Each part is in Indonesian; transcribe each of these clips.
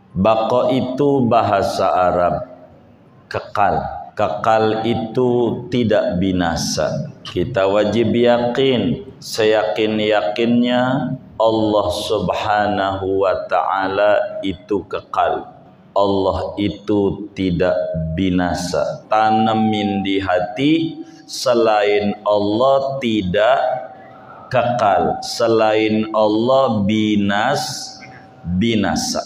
Baqa itu bahasa Arab kekal. Kekal itu tidak binasa. Kita wajib yakin, seyakin-yakinnya Allah Subhanahu wa ta'ala itu kekal. Allah itu tidak binasa. Tanamin di hati, selain Allah tidak kekal, selain Allah binasa.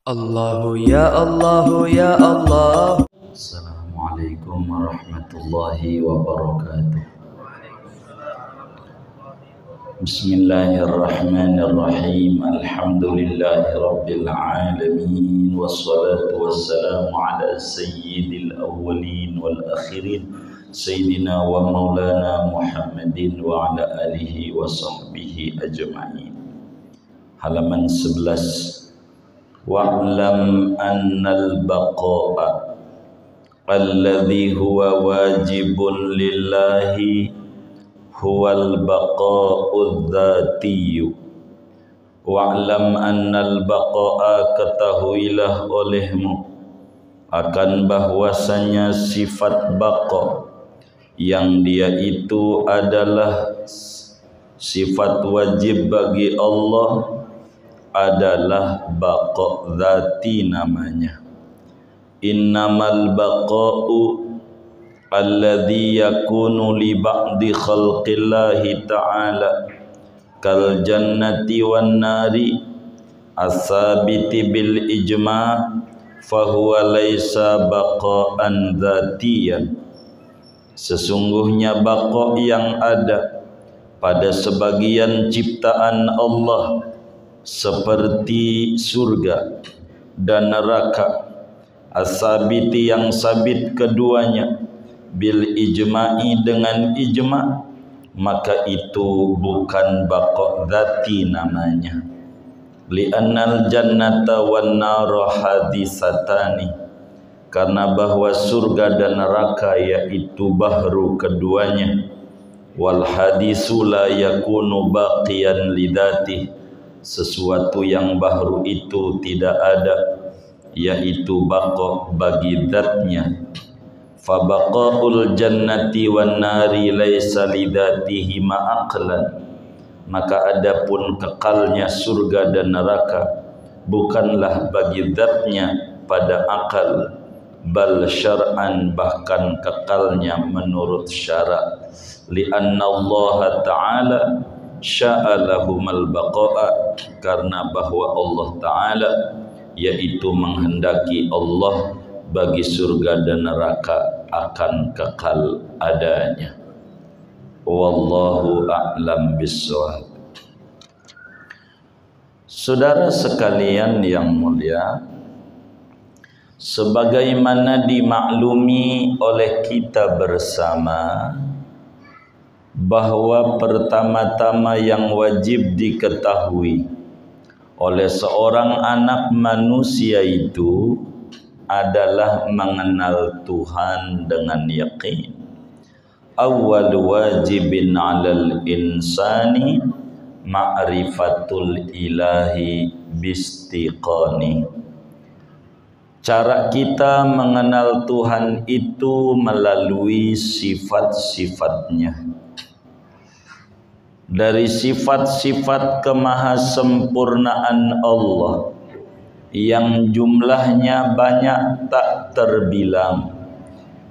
Allahu ya Allahu ya Allah. Assalamualaikum warahmatullahi wabarakatuh. Bismillahirrahmanirrahim. Alhamdulillahi rabbil alamin. Wassalatu wassalamu ala sayyidil awwalin wal akhirin, Sayyidina wa maulana Muhammadin wa ala alihi wa sahbihi ajma'in. Halaman 11. Wa'lam annal baqa'a alladhi huwa wajibun lillahi huwal baqa'udz dzatiyyu. Wa'lam annal baqa'a, ketahuilah olehmu akan bahwasanya sifat baqa yang dia itu adalah sifat wajib bagi Allah adalah baqa dzati namanya. Innamal baqa'u alladhi yakunu li ba'di khalqillahi ta'ala kal jannati wan nari as-sabiti bil ijma' fahuwa laisa baqa'an dzatiyan. Sesungguhnya baqa yang ada pada sebagian ciptaan Allah seperti surga dan neraka, as-sabiti yang sabit keduanya, bil ijma'i dengan ijma', maka itu bukan baqa dzati namanya. Li'annal jannata wan nara hadisatani, karena bahwa surga dan neraka yaitu bahru keduanya. Wal hadisu la yakunu baqiyan lidati, sesuatu yang bahru itu tidak ada, yaitu baqa bagi zatnya. Fa baqaul jannati wan nari laisa lidatihi ma'aqlan, maka adapun kekalnya surga dan neraka bukanlah bagi zatnya pada akal, bal syar'an, bahkan kekalnya menurut syarak. Li'anna Allah ta'ala sya'alahumal baqa'a, karena bahwa Allah ta'ala yaitu menghendaki Allah bagi surga dan neraka akan kekal adanya. Wallahu a'lam bissawab. Saudara sekalian yang mulia, sebagaimana dimaklumi oleh kita bersama bahwa pertama-tama yang wajib diketahui oleh seorang anak manusia itu adalah mengenal Tuhan dengan yakin. Awwal wajibin 'alal insani ma'rifatul ilahi bistiqani. Cara kita mengenal Tuhan itu melalui sifat-sifatnya. Dari sifat-sifat kemahasempurnaan Allah yang jumlahnya banyak tak terbilang,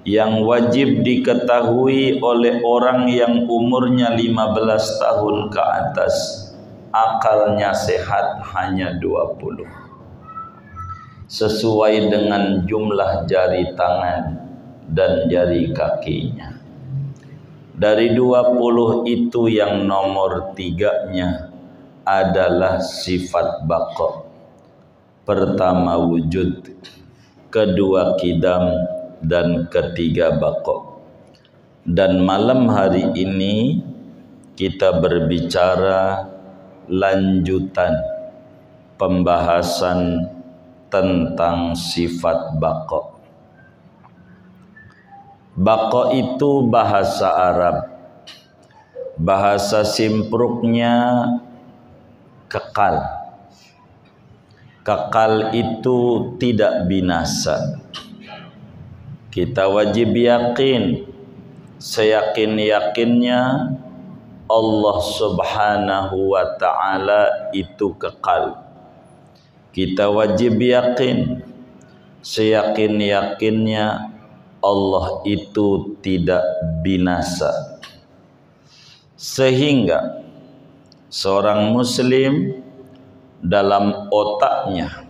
yang wajib diketahui oleh orang yang umurnya 15 tahun ke atas, akalnya sehat hanya 20, sesuai dengan jumlah jari tangan dan jari kakinya. Dari 20 itu yang nomor 3-nya adalah sifat baqa. Pertama wujud, kedua qidam, dan ketiga baqa. Dan malam hari ini kita berbicara lanjutan pembahasan tentang sifat baqa. Baqa itu bahasa Arab. Bahasa simpruknya kekal. kekal itu tidak binasa. Kita wajib yakin, seyakin-yakinnya Allah Subhanahu wa ta'ala itu kekal. Kita wajib yakin, seyakin-yakinnya Allah itu tidak binasa. Sehingga seorang muslim dalam otaknya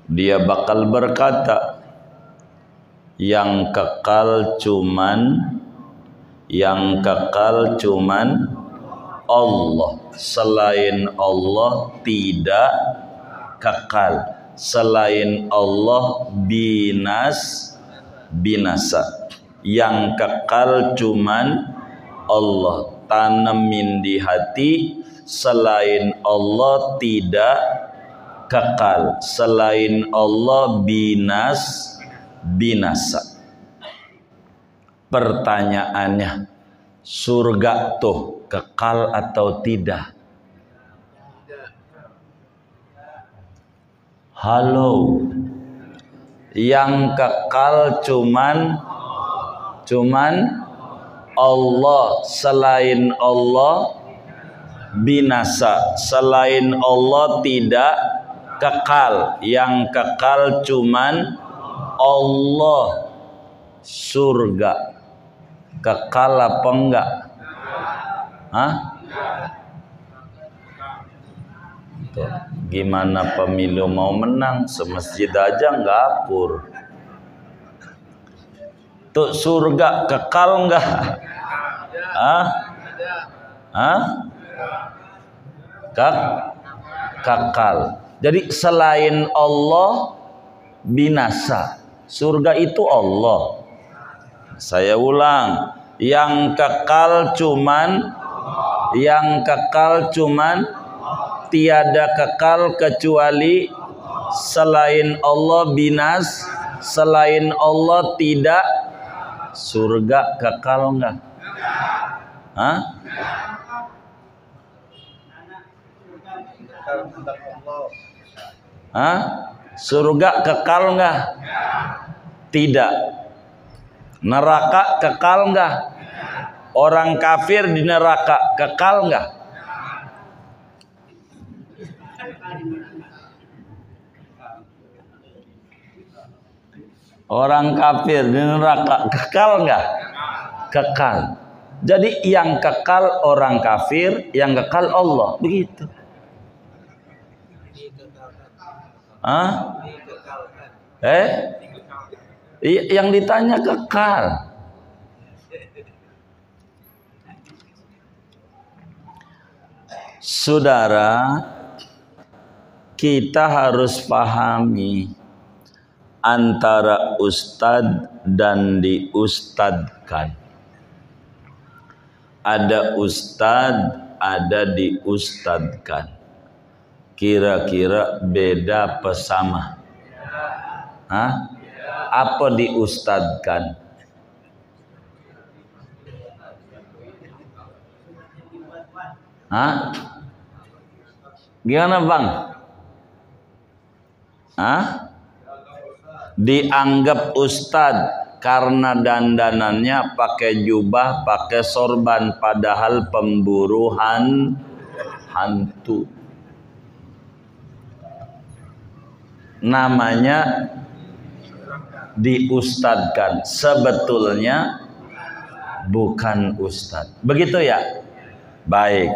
dia bakal berkata, yang kekal cuman Allah. Selain Allah tidak kekal. Selain Allah binasa. Yang kekal cuman Allah. Tanemin di hati, selain Allah tidak kekal. Selain Allah binasa. Pertanyaannya, surga tuh kekal atau tidak? Halo, yang kekal cuman Allah. Selain Allah binasa. Selain Allah tidak kekal. Yang kekal cuman Allah. Surga kekal apa enggak? Hah? Tuh, gimana pemilu mau menang? Semasjid aja enggak akur. Tuh, surga kekal enggak? Kekal. Jadi selain Allah binasa. Surga itu Allah. Saya ulang, yang kekal cuman tiada kekal kecuali selain Allah selain Allah tidak. Surga kekal enggak? Hah? Hah? Surga kekal enggak? Tidak. Neraka kekal enggak? Orang kafir di neraka kekal enggak? Orang kafir di neraka kekal enggak? Kekal. Jadi yang kekal orang kafir, yang kekal Allah. Begitu. Hah? Yang ditanya kekal. Saudara, kita harus pahami antara ustadz dan diustadkan. Ada ustadz, ada diustadkan. Kira-kira beda apa sama? Hah? Apa diustadkan? Hah? Gimana bang? Hah? Dianggap ustad karena dandanannya pakai jubah, pakai sorban, padahal pemburu hantu. Namanya diustadkan, sebetulnya bukan ustad. Begitu ya? Baik.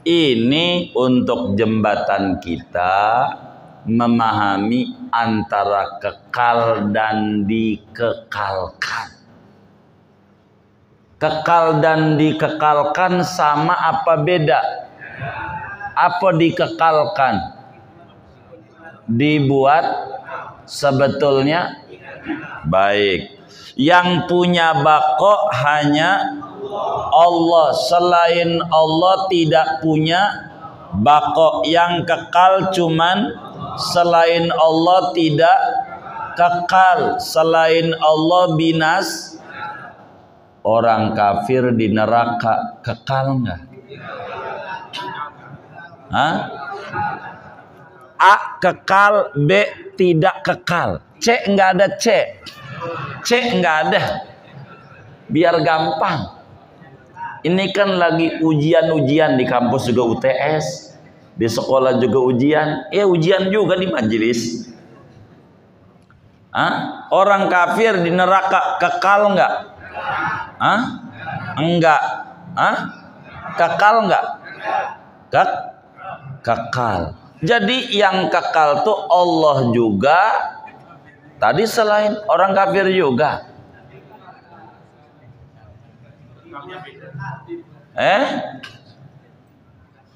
Ini untuk jembatan kita memahami antara kekal dan dikekalkan. Kekal dan dikekalkan sama apa beda? Apa dikekalkan? Dibuat sebetulnya baik. Yang punya bako hanya Allah. Selain Allah tidak punya bako. Yang kekal cuman selain Allah tidak kekal. Selain Allah binas. Orang kafir di neraka kekal enggak? Hah? A kekal, B tidak kekal. C nggak ada C. C nggak ada. Biar gampang. Ini kan lagi ujian-ujian di kampus juga UTS. Di sekolah juga ujian. Ujian juga di majelis. Orang kafir di neraka kekal nggak? Enggak. Kekal nggak? Kekal. Jadi yang kekal tuh Allah juga. Tadi selain orang kafir juga.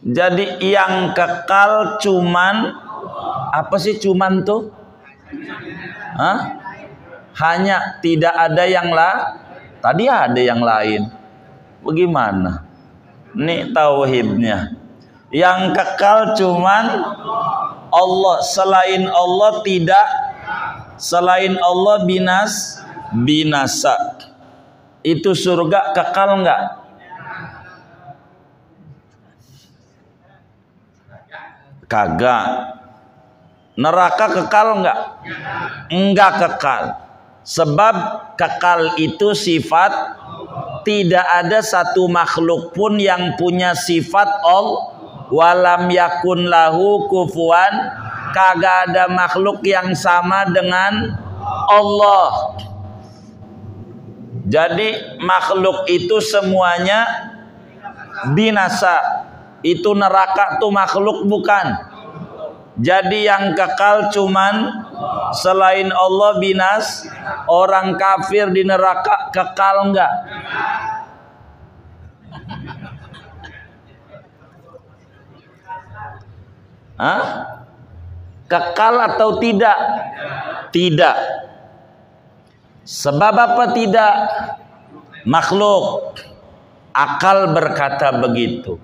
Jadi yang kekal cuman apa sih cuman tuh? Hanya, tidak ada yang tadi ada yang lain. Bagaimana? Ini tauhidnya. Yang kekal cuman Allah. Selain Allah tidak. Selain Allah binasa. Itu surga kekal enggak? Kagak. Neraka kekal enggak? Enggak kekal. Sebab kekal itu sifat. Tidak ada satu makhluk pun yang punya sifat Allah. Walam yakun lahu kufuwan. Kagak ada makhluk yang sama dengan Allah. Jadi makhluk itu semuanya binasa. Itu neraka tuh makhluk bukan. Jadi yang kekal cuman selain Allah binas. Orang kafir di neraka kekal enggak? Kekal atau tidak? Tidak. Sebab apa tidak? Makhluk. Akal berkata begitu.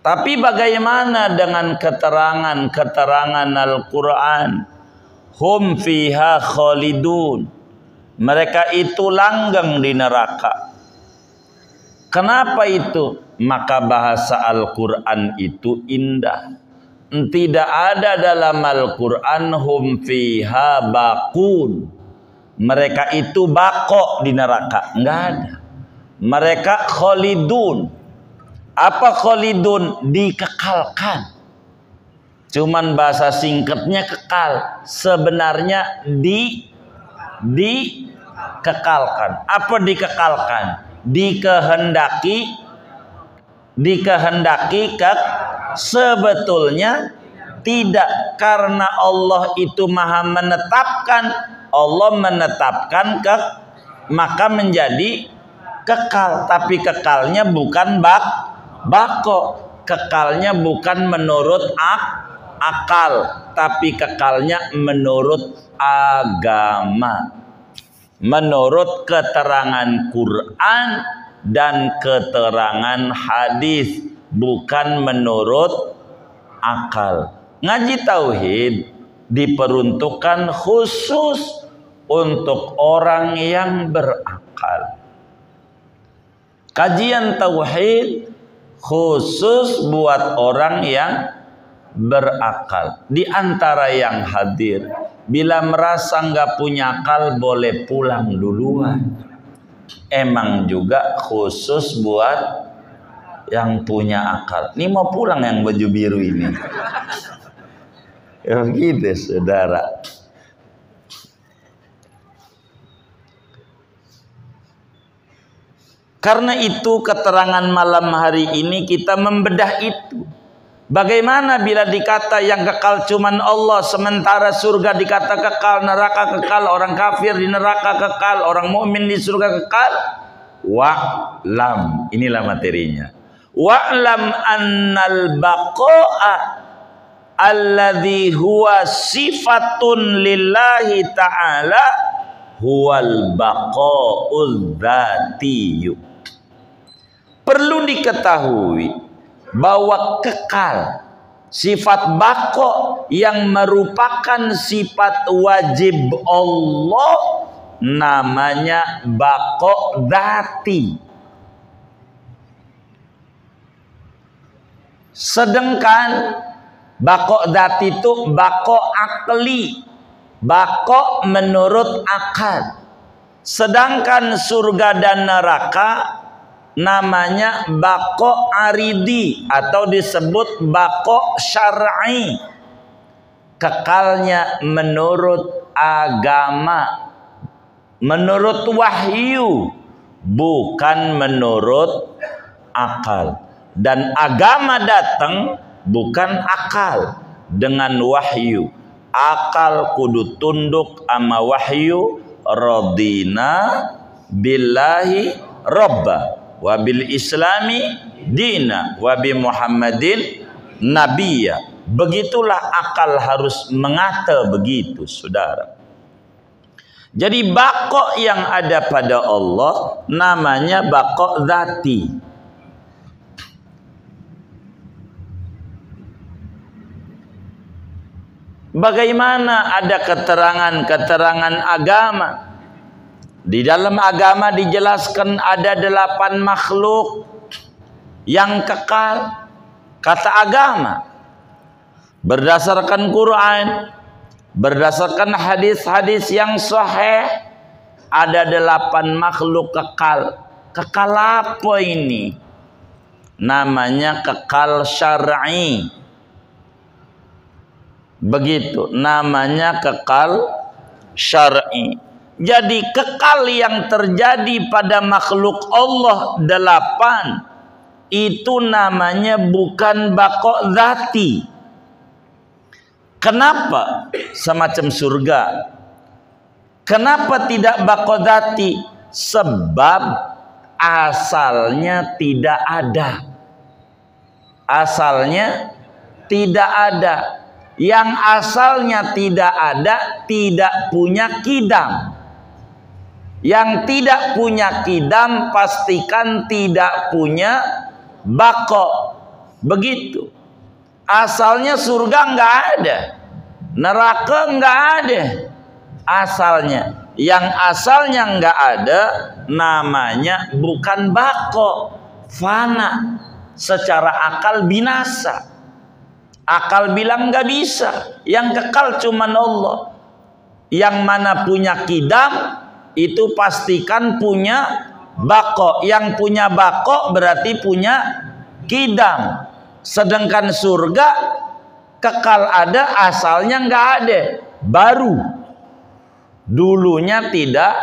Tapi bagaimana dengan keterangan Al-Quran? Hum fiha khalidun. Mereka itu langgeng di neraka. Kenapa itu? Maka bahasa Al-Quran itu indah. Tidak ada dalam Al-Quran hum fiha baqun. Mereka itu bako di neraka. Enggak ada. Mereka khalidun. Apa khalidun? Dikekalkan. Cuman bahasa singkatnya kekal. Sebenarnya dikekalkan. Apa dikekalkan? Dikehendaki sebetulnya tidak, karena Allah itu maha menetapkan. Allah menetapkan maka menjadi kekal. Tapi kekalnya bukan bako. Kekalnya bukan menurut akal, tapi kekalnya menurut agama, menurut keterangan Quran dan keterangan hadis, bukan menurut akal. Ngaji tauhid diperuntukkan khusus untuk orang yang berakal. Kajian tauhid khusus buat orang yang berakal. Di antara yang hadir, bila merasa nggak punya akal boleh pulang duluan. Emang juga khusus buat yang punya akal. Ini mau pulang yang baju biru ini. Ya gitu saudara. Karena itu keterangan malam hari ini kita membedah itu. Bagaimana bila dikata yang kekal cuman Allah, sementara surga dikata kekal, neraka kekal, orang kafir di neraka kekal, orang mukmin di surga kekal. Wa'lam, inilah materinya. Wa'lam annal baqa'a alladhi huwa sifatun lillahi ta'ala huwal baqa'ul dzatiyyu. Perlu diketahui bahwa kekal, sifat bako yang merupakan sifat wajib Allah, namanya bako dzati. Sedangkan Bako dzati itu bako akli, bako menurut akal. Sedangkan surga dan neraka namanya bako aridi atau disebut bako syar'i, kekalnya menurut agama, menurut wahyu, bukan menurut akal. Dan agama datang bukan akal, dengan wahyu. Akal kudu tunduk ama wahyu. Radina billahi rabba wa bil islami dina wa bi muhammadin nabiyya. Begitulah akal harus mengata begitu, saudara. Jadi bako yang ada pada Allah namanya bako dzati. Bagaimana ada keterangan-keterangan agama? Di dalam agama dijelaskan ada 8 makhluk yang kekal. Kata agama, berdasarkan Quran, berdasarkan hadis-hadis yang sahih, ada 8 makhluk kekal. Kekal apa ini? Namanya kekal syar'i. Begitu, namanya kekal syar'i. Jadi kekal yang terjadi pada makhluk Allah 8 itu namanya bukan bako dzati. Kenapa? Semacam surga. Kenapa tidak bako dzati? Sebab asalnya tidak ada. Asalnya tidak ada. Yang asalnya tidak ada tidak punya kidam. Yang tidak punya kidam pastikan tidak punya bako. Begitu. Asalnya surga nggak ada, neraka nggak ada. Asalnya, yang asalnya nggak ada namanya bukan bako, fana. Secara akal binasa. Akal bilang nggak bisa, yang kekal cuman Allah. Yang mana punya kidam itu pastikan punya bako. Yang punya bako berarti punya kidam. Sedangkan surga kekal ada, asalnya nggak ada, baru. Dulunya tidak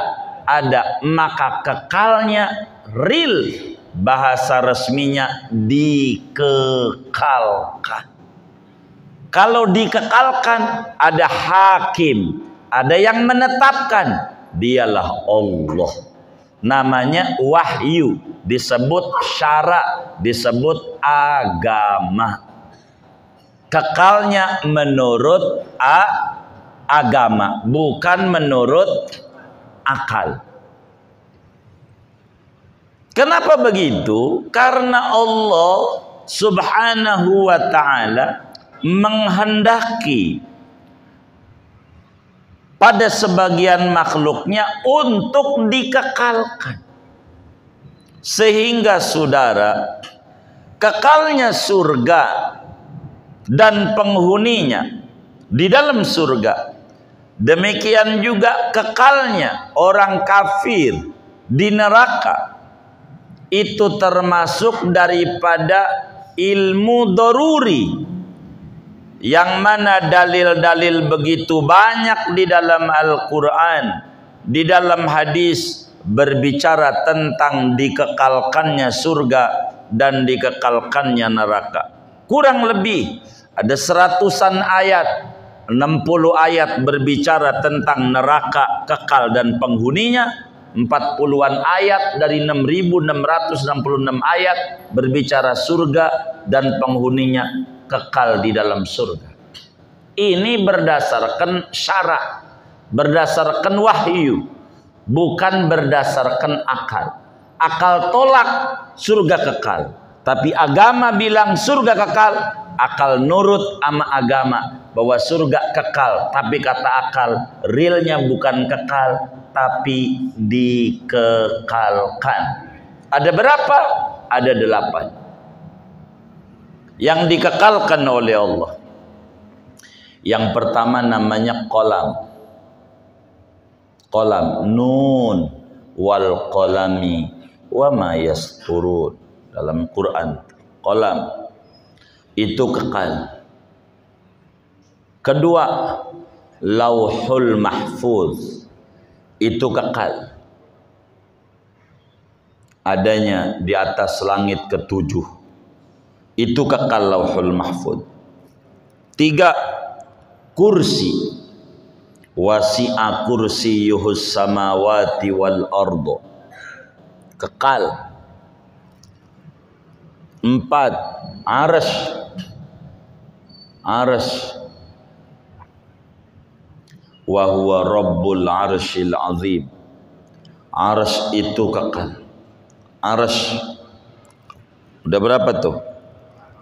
ada, maka kekalnya real, bahasa resminya dikekalkan. Kalau dikekalkan ada hakim, ada yang menetapkan, dialah Allah. Namanya wahyu, disebut syara, disebut agama. Kekalnya menurut agama, bukan menurut akal. Kenapa begitu? Karena Allah Subhanahu wa ta'ala menghendaki pada sebagian makhluknya untuk dikekalkan. Sehingga saudara, kekalnya surga dan penghuninya di dalam surga, demikian juga kekalnya orang kafir di neraka, itu termasuk daripada ilmu daruri, yang mana dalil-dalil begitu banyak di dalam Al-Quran, di dalam hadis berbicara tentang dikekalkannya surga dan dikekalkannya neraka. Kurang lebih ada 100-an ayat, 60 ayat berbicara tentang neraka kekal dan penghuninya, 40-an ayat dari 6.666 ayat berbicara surga dan penghuninya kekal di dalam surga. Ini berdasarkan syarak, berdasarkan wahyu, bukan berdasarkan akal. Akal tolak surga kekal, tapi agama bilang surga kekal. Akal nurut sama agama bahwa surga kekal, tapi kata akal realnya bukan kekal, tapi dikekalkan. Ada berapa? Ada 8 yang dikekalkan oleh Allah. Yang pertama namanya qalam. Qalam, nun wal qalami wa ma yasturun. Dalam Quran, qalam itu kekal. Kedua, lauhul mahfuz itu kekal. Adanya di atas langit ketujuh. Itu kekal lauhul mahfuz. 3, kursi, wasi'a kursiyuhus samawati wal ardo, kekal. 4, arsy, wa huwa rabbul arsyil azim, arsy itu kekal. Arsy udah berapa tuh?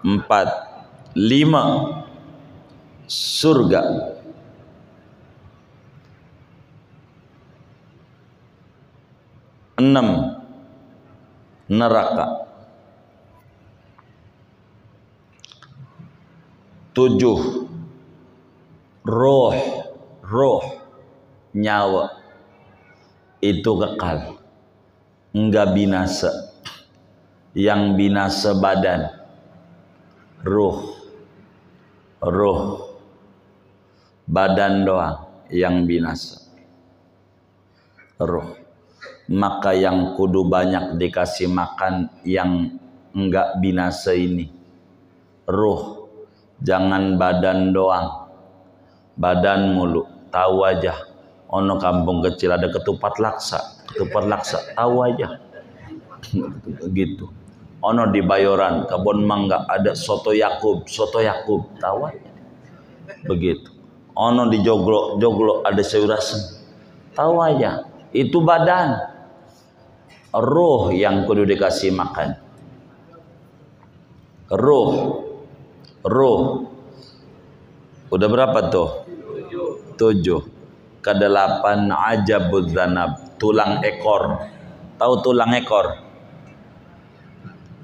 4. 5, surga. 6, neraka. 7, roh, nyawa itu kekal, enggak binasa. Yang binasa badan, roh, badan doang yang binasa, roh. Maka yang kudu banyak dikasih makan yang enggak binasa ini, roh. Jangan badan doang, badan mulu. Tahu aja, ono kampung kecil ada ketupat laksa, tahu aja gitu. Ono di Bayoran, Kebon Mangga ada soto Yakub, tahu aja begitu. Ono di Joglo ada sayur asem, tahu aja. Itu badan. Roh yang kudu dikasih makan. Roh. Udah berapa tuh? 7. Ke-8 ajabud zanab, tulang ekor. Tahu tulang ekor?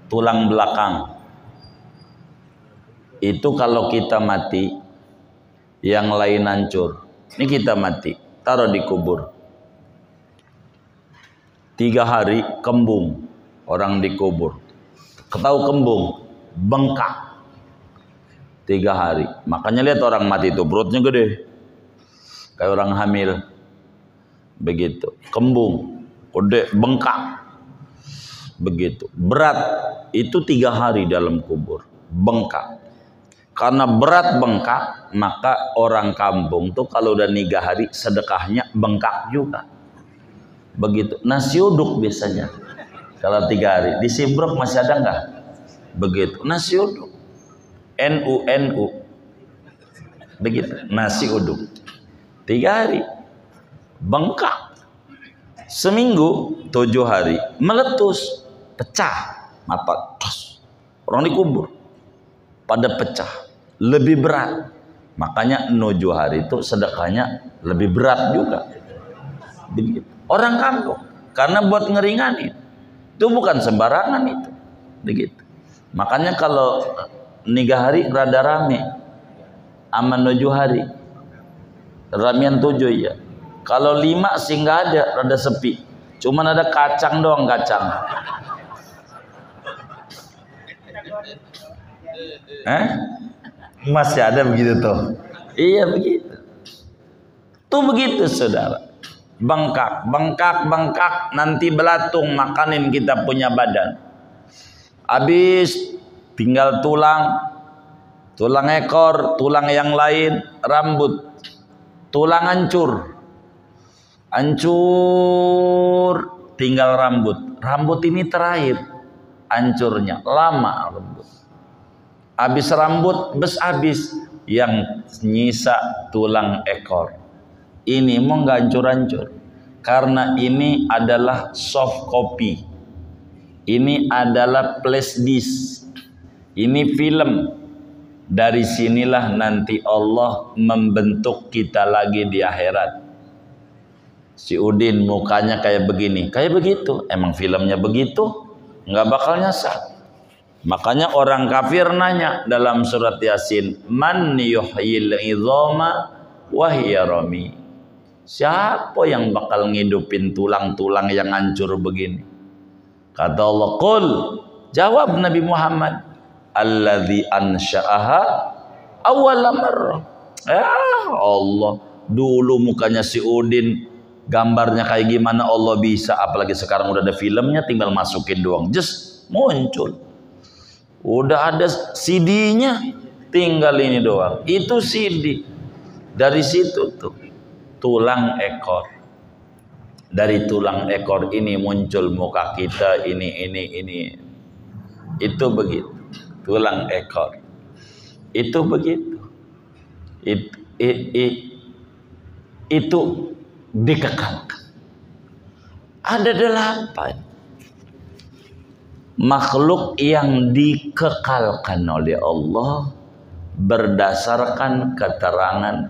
Tulang belakang. Itu kalau kita mati, yang lain hancur. Ini kita mati, taruh di kubur. 3 hari kembung, orang dikubur. Tahu kembung? Bengkak. 3 hari. Makanya lihat orang mati itu perutnya gede, kayak orang hamil. Begitu. Kembung, gede, bengkak. Begitu. Berat itu 3 hari dalam kubur, bengkak. Karena berat bengkak, maka orang kampung tuh kalau udah 3 hari sedekahnya bengkak juga. Begitu. Nasi uduk biasanya kalau 3 hari. Di Simpruk masih ada nggak? Begitu. Nasi uduk. NU. Begitu. Nasi uduk. 3 hari. Bengkak. Seminggu 7 hari. Meletus. Pecah. Mata. Orang dikubur. Pada pecah. Lebih berat. Makanya 7 hari itu sedekahnya lebih berat juga. Begitu. Orang kampung. Karena buat ngeringanin. Itu bukan sembarangan itu. Begitu. Makanya kalau 3 hari rada rame. Aman 7 hari. Ramian 7 ya. Kalau 5 sih nggak ada, rada sepi. Cuman ada kacang doang, kacang. Masih ada begitu tuh. Iya begitu. Tuh begitu saudara. Bengkak, nanti belatung makanin kita punya badan. Habis tinggal tulang ekor, tulang yang lain, rambut, tulang hancur, tinggal rambut. Rambut ini terakhir hancurnya, lama rambut. Habis rambut, habis yang nyisa tulang ekor. Ini mau nggak hancur-hancur, karena ini adalah soft copy, ini adalah flash disk, ini film. Dari sinilah nanti Allah membentuk kita lagi di akhirat. Si Udin mukanya kayak begini, kayak begitu. Emang filmnya begitu, nggak bakal nyasar. Makanya orang kafir nanya dalam surat Yasin, man yuhyil idhama wa hiya rami. Siapa yang bakal ngidupin tulang-tulang yang hancur begini? Kata Allah, qul, jawab Nabi Muhammad, alladzi ansha'aha awwala marrah. Ya Allah, dulu mukanya si Udin gambarnya kayak gimana Allah bisa, apalagi sekarang udah ada filmnya, tinggal masukin doang, just muncul. Udah ada CD-nya, tinggal ini doang. Itu CD. Dari situ tuh tulang ekor. Dari tulang ekor ini muncul muka kita, ini. Itu begitu. Tulang ekor. Itu begitu. Itu dikekalkan. Ada 8 makhluk yang dikekalkan oleh Allah berdasarkan keterangan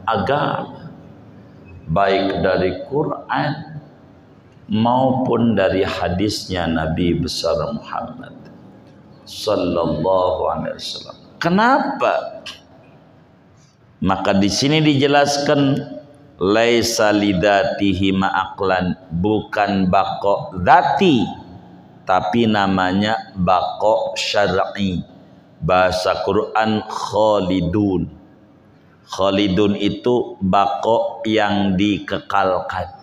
agama, baik dari Quran maupun dari hadisnya Nabi besar Muhammad sallallahu alaihi wasallam. Kenapa? Maka di sini dijelaskan laisa lidatihi ma'aqlan, bukan bako dzati, tapi namanya bako syar'i. Bahasa Quran khalidun. Khalidun itu bako yang dikekalkan,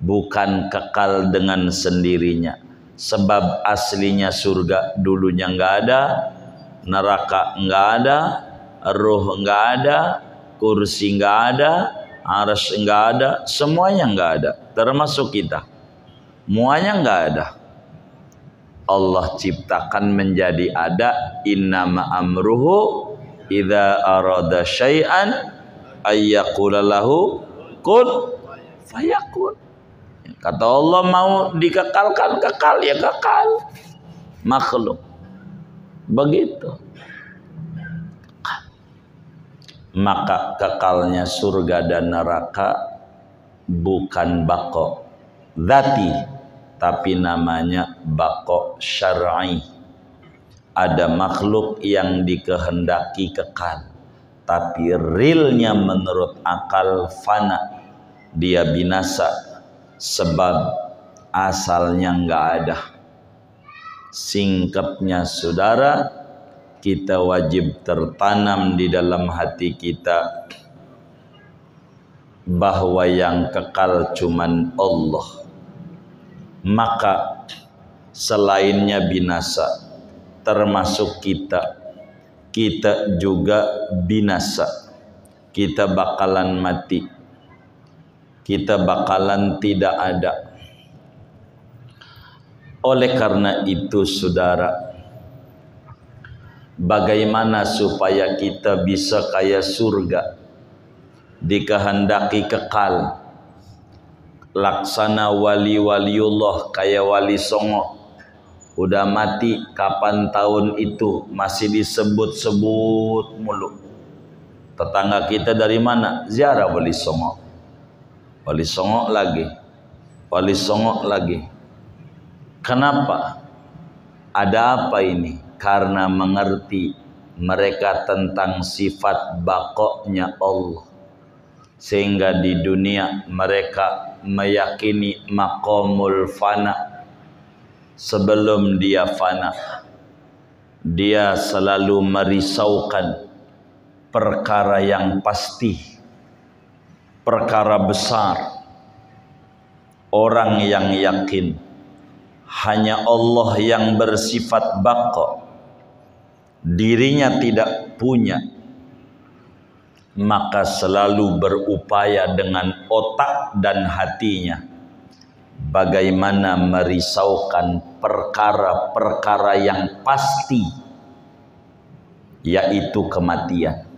bukan kekal dengan sendirinya. Sebab aslinya surga dulunya nggak ada, neraka nggak ada, ruh nggak ada, kursi nggak ada, arsy nggak ada, semuanya nggak ada, termasuk kita, semuanya nggak ada. Allah ciptakan menjadi ada. Innama amruhu idza arada syai'an ayyaqula lahu kun fayakun. Kata Allah mau dikekalkan, kekal ya kekal. Makhluk begitu. Maka kekalnya surga dan neraka bukan bako dzati, tapi namanya bako syar'i. Ada makhluk yang dikehendaki kekal, tapi realnya menurut akal fana, dia binasa, sebab asalnya nggak ada. Singkatnya saudara, kita wajib tertanam di dalam hati kita bahwa yang kekal cuman Allah. Maka selainnya binasa, termasuk kita juga binasa. Kita bakalan mati, kita bakalan tidak ada. Oleh karena itu saudara, bagaimana supaya kita bisa kayak surga, dikehendaki kekal, laksana wali-waliullah kayak wali Songo, udah mati kapan tahun itu masih disebut-sebut mulu. Tetangga kita dari mana ziarah wali Songo, wali Songo lagi, wali Songo lagi. Kenapa? Ada apa ini? Karena mengerti mereka tentang sifat bakoknya Allah, sehingga di dunia mereka meyakini maqamul fana. Sebelum dia fana, dia selalu merisaukan perkara yang pasti, perkara besar. Orang yang yakin hanya Allah yang bersifat baqa, dirinya tidak punya, maka selalu berupaya dengan otak dan hatinya bagaimana merisaukan perkara-perkara yang pasti, yaitu kematian.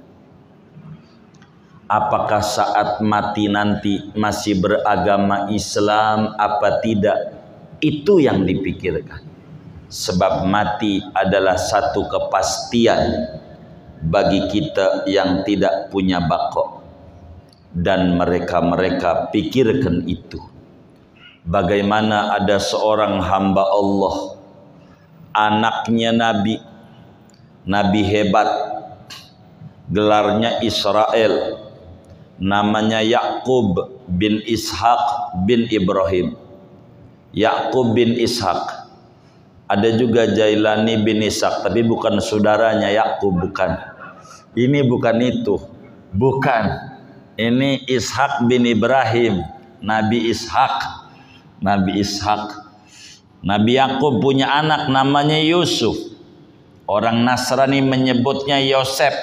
Apakah saat mati nanti masih beragama Islam apa tidak? Itu yang dipikirkan. Sebab mati adalah satu kepastian bagi kita yang tidak punya baqa. Dan mereka pikirkan itu. Bagaimana ada seorang hamba Allah anaknya Nabi, Nabi hebat, gelarnya Israel, namanya Yakub bin Ishak bin Ibrahim. Yakub bin Ishak. Ada juga Jailani bin Ishak, tapi bukan saudaranya Yakub, bukan. Ini bukan itu, bukan. Ini Ishak bin Ibrahim, Nabi Ishak. Nabi Ishak. Nabi Yakub punya anak namanya Yusuf. Orang Nasrani menyebutnya Yosef.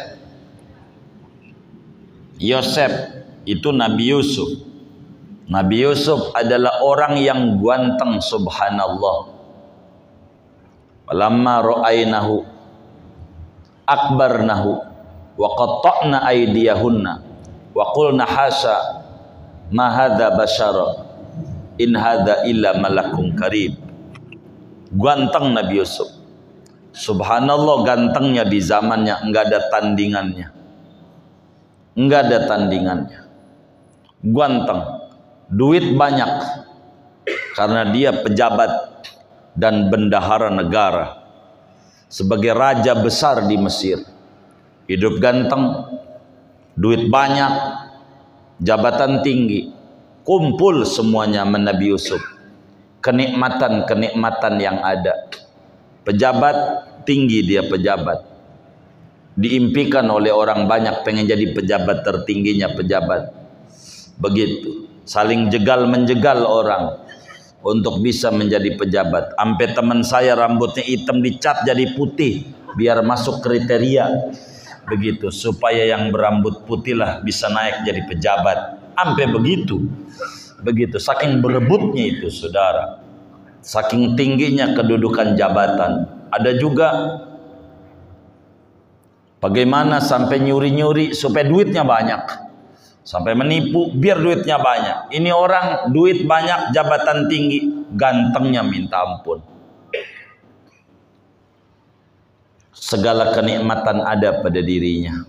Yosef itu Nabi Yusuf. Nabi Yusuf adalah orang yang ganteng, subhanallah. Falamma ra'ainahu akbarnahu wa qatta'na aydiyahunna wa qulna hasya ma hadza basyara in hadza illa malakun karim. Ganteng Nabi Yusuf, subhanallah, gantengnya di zamannya enggak ada tandingannya, enggak ada tandingannya. Ganteng, duit banyak karena dia pejabat dan bendahara negara sebagai raja besar di Mesir. Hidup ganteng, duit banyak, jabatan tinggi, kumpul semuanya sama Nabi Yusuf. Kenikmatan-kenikmatan yang ada. Pejabat tinggi, dia pejabat. Diimpikan oleh orang banyak pengen jadi pejabat tertingginya pejabat. Begitu, saling jegal menjegal orang untuk bisa menjadi pejabat. Sampai teman saya rambutnya hitam dicat jadi putih biar masuk kriteria. Begitu, supaya yang berambut putih lah bisa naik jadi pejabat. Sampai begitu. Begitu, saking berebutnya itu saudara. Saking tingginya kedudukan jabatan. Ada juga bagaimana sampai nyuri-nyuri supaya duitnya banyak. Sampai menipu biar duitnya banyak. Ini orang duit banyak, jabatan tinggi, gantengnya minta ampun. Segala kenikmatan ada pada dirinya,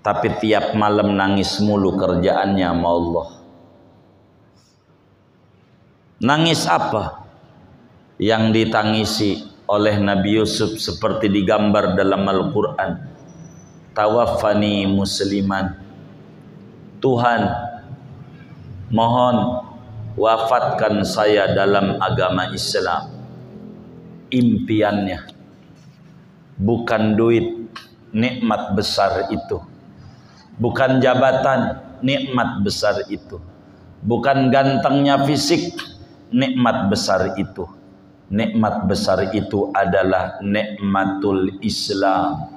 tapi tiap malam nangis mulu kerjaannya sama Allah. Nangis apa? Yang ditangisi oleh Nabi Yusuf seperti digambar dalam Al-Quran. Tawaffani musliman. Tuhan, mohon wafatkan saya dalam agama Islam. Impiannya bukan duit, nikmat besar itu. Bukan jabatan, nikmat besar itu. Bukan gantengnya fisik, nikmat besar itu. Nikmat besar itu adalah nikmatul Islam.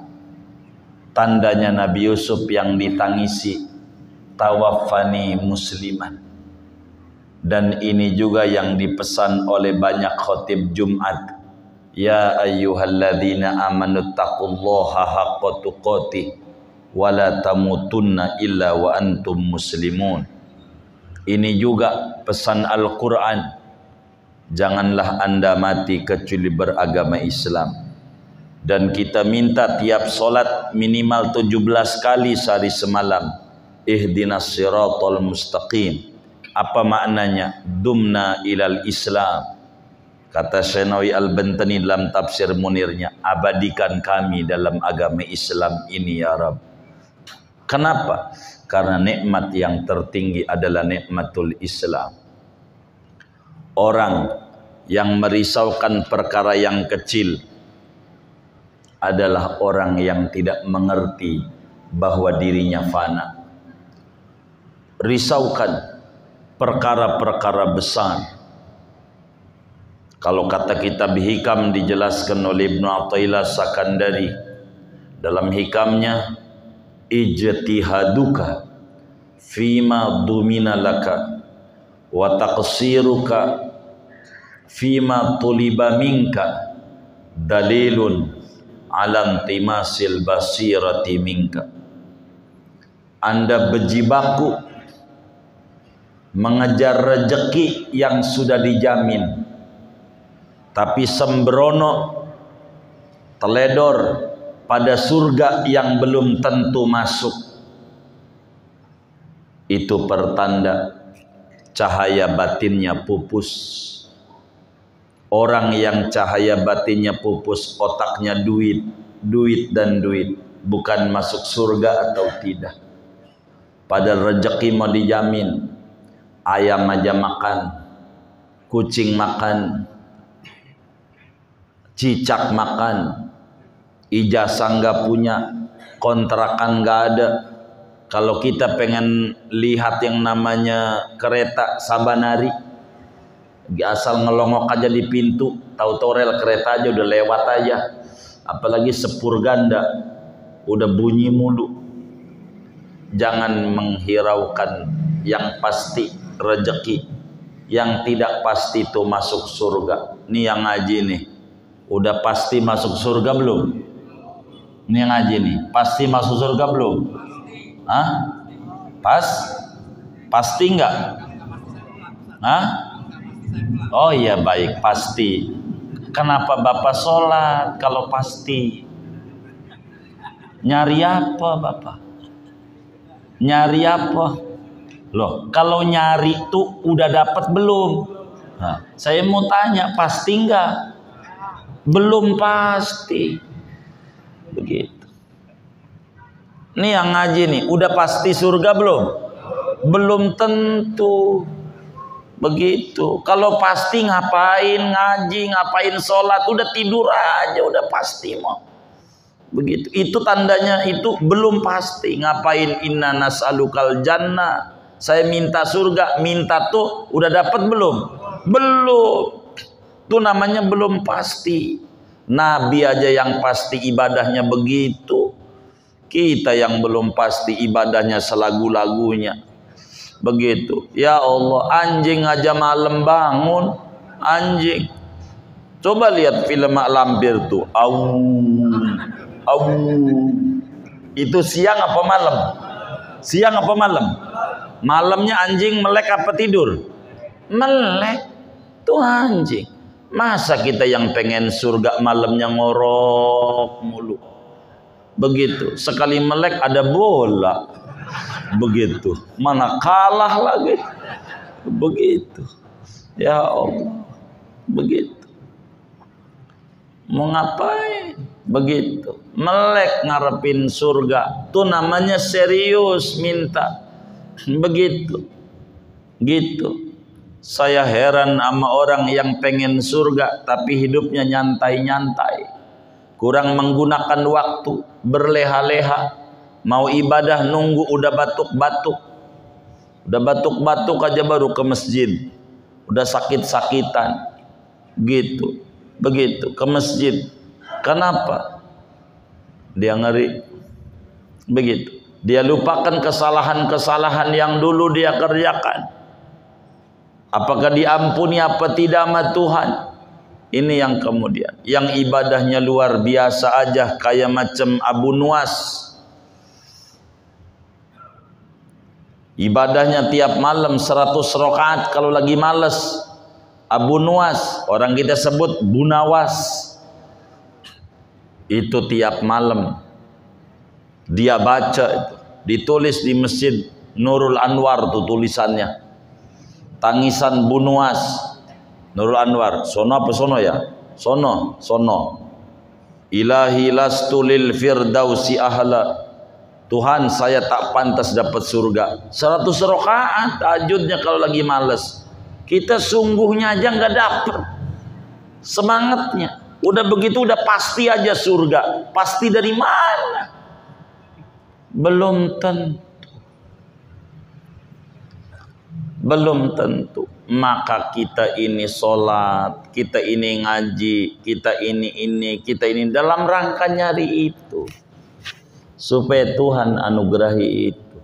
Tandanya Nabi Yusuf yang ditangisi, tawaffani musliman. Dan ini juga yang dipesan oleh banyak khotib Jumat. Ya ayyuhalladzina amanu taqullaha haqqa tuqatih wa la tamutunna illa wa antum muslimun. Ini juga pesan Al-Quran. Janganlah anda mati kecuali beragama Islam. Dan kita minta tiap solat minimal 17 kali sehari semalam. Ihdinas siratal mustaqim. Apa maknanya? Dumna ilal Islam. Kata Syekh Al-Bantani dalam tafsir Munirnya, abadikan kami dalam agama Islam ini ya Rabb. Kenapa? Karena nikmat yang tertinggi adalah nikmatul Islam. Orang yang merisaukan perkara yang kecil adalah orang yang tidak mengerti bahwa dirinya fana. Risaukan perkara-perkara besar. Kalau kata kitab Hikam dijelaskan oleh Ibnu Athaillah Sakandari dalam hikamnya, ijtihaduka fima dumina laka wa taqsiruka fima tuliba minka dalilun ala intimasil basirati minka. Anda berjibaku mengejar rezeki yang sudah dijamin, tapi sembrono teledor pada surga yang belum tentu masuk. Itu pertanda cahaya batinnya pupus. Orang yang cahaya batinnya pupus, otaknya duit, duit dan duit, bukan masuk surga atau tidak. Padahal rezeki mau dijamin. Ayam aja makan, kucing makan, cicak makan, ijazah nggak punya, kontrakan nggak ada. Kalau kita pengen lihat yang namanya kereta Sabanari, asal ngelongok aja di pintu, tahu-tahu rel kereta aja udah lewat aja. Apalagi sepur ganda, udah bunyi mulu. Jangan menghiraukan yang pasti rezeki, yang tidak pasti itu masuk surga. Nih yang ngaji nih, udah pasti masuk surga belum? Ini yang ngaji nih, pasti masuk surga belum? Hah? Pasti enggak? Hah? Oh iya baik, pasti. Kenapa Bapak sholat kalau pasti? Nyari apa Bapak? Nyari apa? Loh, kalau nyari tuh udah dapat belum? Nah, saya mau tanya, pasti enggak? Belum pasti. Begitu. Nih yang ngaji nih, udah pasti surga belum? Belum tentu. Begitu. Kalau pasti ngapain ngaji, ngapain sholat, udah tidur aja, udah pasti mau. Begitu. Itu tandanya itu belum pasti. Ngapain inna nas'alukal jannah? Saya minta surga, minta tuh udah dapat belum? Belum. Itu namanya belum pasti. Nabi aja yang pasti ibadahnya begitu. Kita yang belum pasti ibadahnya selagu-lagunya. Begitu. Ya Allah, anjing aja malam bangun. Anjing. Coba lihat film Mak Lampir tuh. Au. Au. Itu siang apa malam? Siang apa malam? Malamnya anjing melek apa tidur? Melek. Tuh anjing. Masa kita yang pengen surga malamnya ngorok mulu? Begitu. Sekali melek ada bola. Begitu. Mana kalah lagi? Begitu. Ya Allah. Begitu. Mau ngapain? Begitu. Melek ngarepin surga. Itu namanya serius minta. Begitu. Gitu. Saya heran sama orang yang pengen surga tapi hidupnya nyantai-nyantai. Kurang menggunakan waktu, berleha-leha. Mau ibadah nunggu udah batuk-batuk. Udah batuk-batuk aja baru ke masjid. Udah sakit-sakitan. Gitu. Begitu ke masjid. Kenapa? Dia ngeri. Begitu. Dia lupakan kesalahan-kesalahan yang dulu dia kerjakan. Apakah diampuni apa tidak sama Tuhan? Ini yang kemudian. Yang ibadahnya luar biasa aja kayak macam Abu Nuwas. Ibadahnya tiap malam 100 rakaat kalau lagi males. Abu Nuwas, orang kita sebut Bunawas. Itu tiap malam dia baca itu. Ditulis di Masjid Nurul Anwar tuh tulisannya. Tangisan Bunuwas. Nurul Anwar, sono apa sono ya? Sono. Ilahi lastu lil firdausi ahla. Tuhan, saya tak pantas dapat surga. 100 rakaat tahajudnya kalau lagi males. Kita sungguhnya aja nggak dapat semangatnya. Udah begitu udah pasti aja surga. Pasti dari mana? Belum tentu. Belum tentu. Maka kita ini sholat, kita ini ngaji, kita ini dalam rangka nyari itu supaya Tuhan anugerahi itu.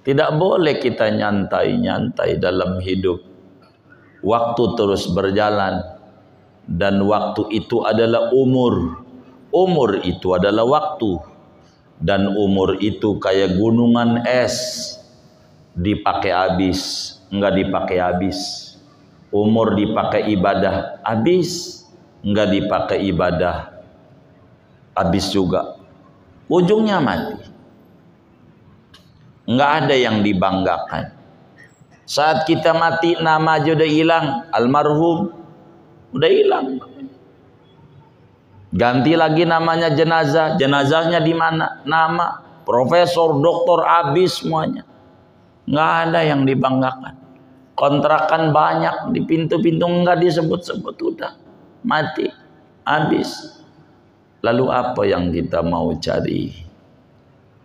Tidak boleh kita nyantai-nyantai dalam hidup. Waktu terus berjalan dan waktu itu adalah umur. Umur itu adalah waktu dan umur itu kayak gunungan es, dipakai habis. Enggak dipakai habis. Umur dipakai ibadah habis, enggak dipakai ibadah habis juga. Ujungnya mati. Enggak ada yang dibanggakan. Saat kita mati nama aja udah hilang, almarhum. udah hilang. Ganti lagi namanya jenazah. Jenazahnya di mana? Nama, profesor, doktor, habis semuanya. Nggak ada yang dibanggakan. Kontrakan banyak di pintu-pintu nggak disebut-sebut, udah mati, habis. Lalu apa yang kita mau cari?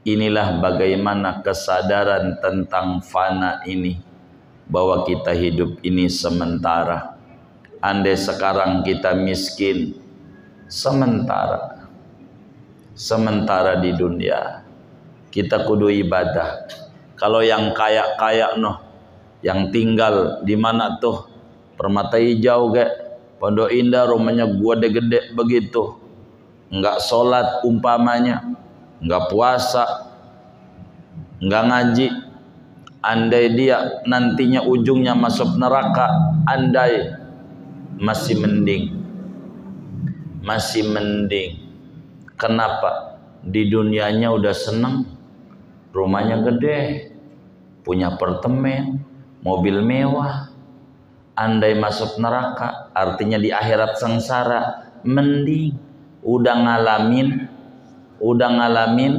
Inilah bagaimana kesadaran tentang fana ini, bahwa kita hidup ini sementara. Andai sekarang kita miskin, sementara di dunia kita kudu ibadah. Kalau yang kaya-kaya yang tinggal di mana tuh, Permata Hijau kayak Pondok Indah, rumahnya gua gede begitu, nggak sholat umpamanya, nggak puasa, nggak ngaji, andai dia nantinya ujungnya masuk neraka, andai masih mending. Kenapa? Di dunianya udah seneng, rumahnya gede, punya apartemen, mobil mewah. Andai masuk neraka, artinya di akhirat sengsara. Mending udah ngalamin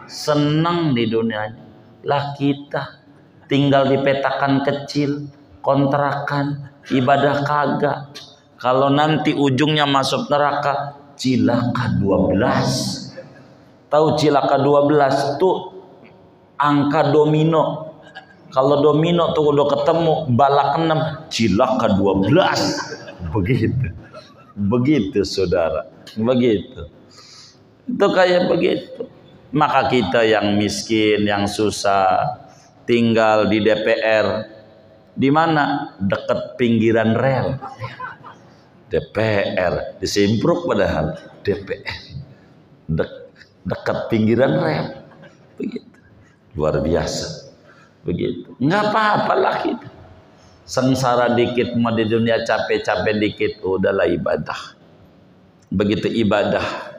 seneng di dunianya. Lah kita tinggal di petakan kecil, kontrakan, ibadah kagak. Kalau nanti ujungnya masuk neraka, cilaka 12. Tahu cilaka 12 tuh angka domino. Kalau domino tuh udah ketemu balak 6, cilaka 12. Begitu saudara, begitu. Itu kayak begitu. Maka kita yang miskin, yang susah, tinggal di DPR, di mana? Dekat pinggiran rel. DPR disimpruk padahal DPR dekat pinggiran rel, begitu. Luar biasa, begitu. Nggak apa-apa lah kita sengsara dikit, mau di dunia capek-capek dikit, udahlah ibadah. Begitu ibadah,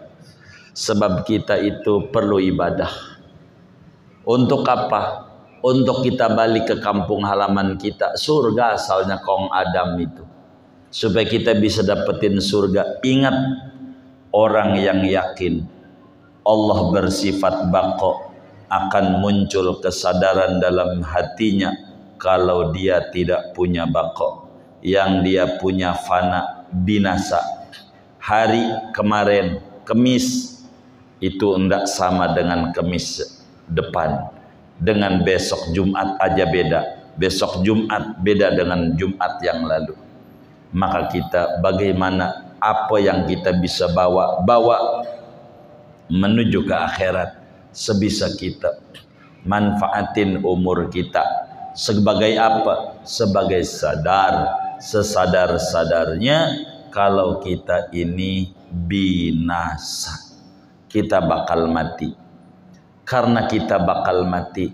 sebab kita itu perlu ibadah. Untuk apa? Untuk kita balik ke kampung halaman kita, surga asalnya kaum Adam itu. Supaya kita bisa dapetin surga. Ingat, orang yang yakin Allah bersifat baqa, akan muncul kesadaran dalam hatinya kalau dia tidak punya baqa, yang dia punya fana, binasa. Hari kemarin, Kemis itu enggak sama dengan Kemis depan. Dengan besok Jumat aja beda. Besok Jumat beda dengan Jumat yang lalu. Maka kita bagaimana, apa yang kita bisa bawa menuju ke akhirat sebisa kita. Manfaatin umur kita sebagai apa? Sebagai sesadar-sadarnya kalau kita ini binasa. Kita bakal mati. Karena kita bakal mati,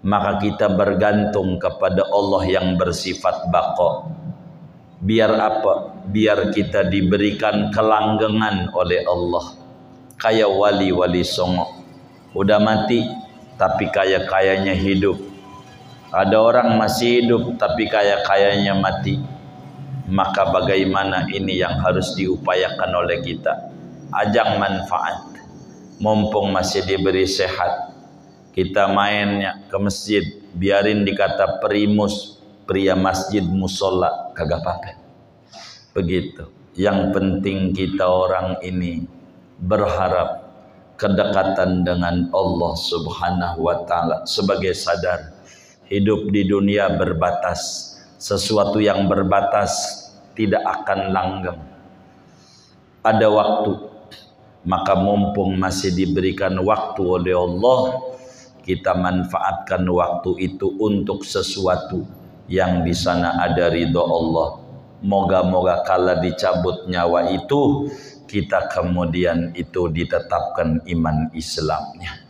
maka kita bergantung kepada Allah yang bersifat baqa. Biar apa? Biar kita diberikan kelanggengan oleh Allah. Kayak wali-wali songo, udah mati tapi kaya-kayanya hidup. Ada orang masih hidup tapi kaya-kayanya mati. Maka bagaimana ini yang harus diupayakan oleh kita? Ajang manfaat. Mumpung masih diberi sehat, kita mainnya ke masjid. Biarin dikata primus, pria masjid musola, kagak apa-apa. Begitu. Yang penting kita orang ini berharap kedekatan dengan Allah Subhanahu wa ta'ala. Sebagai sadar, hidup di dunia berbatas. Sesuatu yang berbatas tidak akan langgeng. Ada waktu. Maka mumpung masih diberikan waktu oleh Allah, kita manfaatkan waktu itu untuk sesuatu yang di sana ada ridho Allah. Moga-moga kala dicabut nyawa itu, kita kemudian itu ditetapkan iman Islamnya.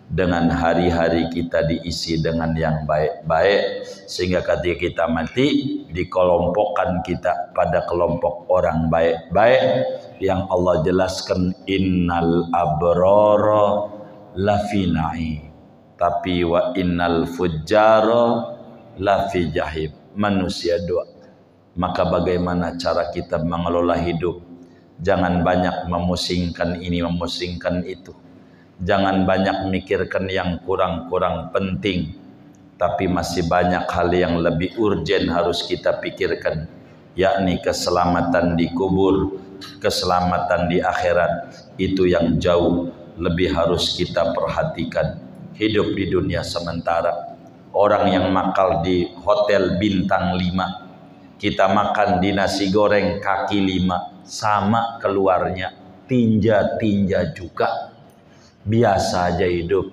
Dengan hari-hari kita diisi dengan yang baik-baik, sehingga ketika kita mati dikelompokkan kita pada kelompok orang baik-baik yang Allah jelaskan, innal abrara lafi na'im, tapi wa innal fujjara lafi jahim. Manusia dua, maka bagaimana cara kita mengelola hidup? Jangan banyak memusingkan ini, memusingkan itu. Jangan banyak mikirkan yang kurang-kurang penting. Tapi masih banyak hal yang lebih urgen harus kita pikirkan, yakni keselamatan di kubur, keselamatan di akhirat. Itu yang jauh lebih harus kita perhatikan. Hidup di dunia sementara. Orang yang makal di hotel bintang 5, kita makan di nasi goreng kaki 5, sama keluarnya, tinja-tinja juga. Biasa aja hidup.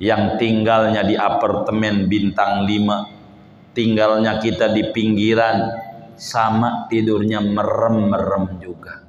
Yang tinggalnya di apartemen bintang 5, tinggalnya kita di pinggiran, sama tidurnya merem-merem juga.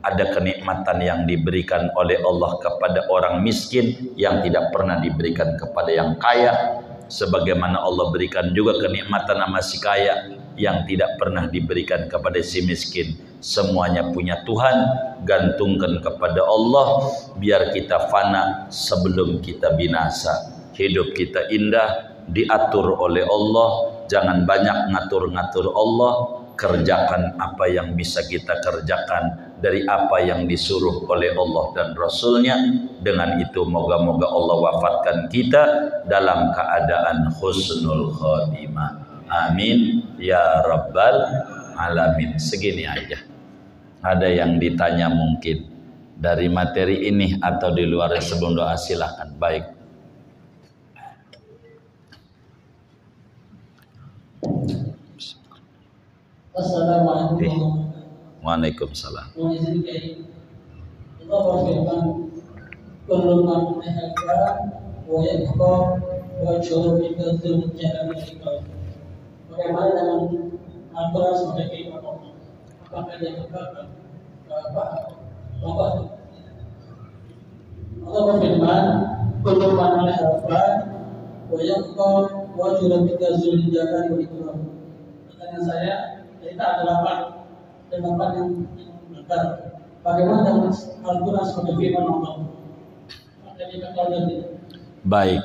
Ada kenikmatan yang diberikan oleh Allah kepada orang miskin yang tidak pernah diberikan kepada yang kaya, sebagaimana Allah berikan juga kenikmatan sama si kaya yang tidak pernah diberikan kepada si miskin. Semuanya punya Tuhan, gantungkan kepada Allah biar kita fana sebelum kita binasa. Hidup kita indah, diatur oleh Allah. Jangan banyak ngatur-ngatur Allah, kerjakan apa yang bisa kita kerjakan dari apa yang disuruh oleh Allah dan Rasulnya. Dengan itu moga-moga Allah wafatkan kita dalam keadaan husnul khotimah. Amin ya rabbal alamin. Segini aja. Ada yang ditanya mungkin dari materi ini atau di luar, sebelum doa silahkan. Baik. Assalamualaikum. Waalaikumsalam. Allah berfirman, "Kullu man 'alaiha wa yabqa wajhu rabbika dzul jalali wal ikram." Bagaimana dengan aturan sebagai keimam? Apakah dia kekal? Allah berfirman, "Kullu man 'alaiha wa yabqa wajhu rabbika dzul jalali wal ikram." Pertanyaan saya, kita ada 8 yang benar. Bagaimana dengan Al-Quran sebagai firman Allah? Baik,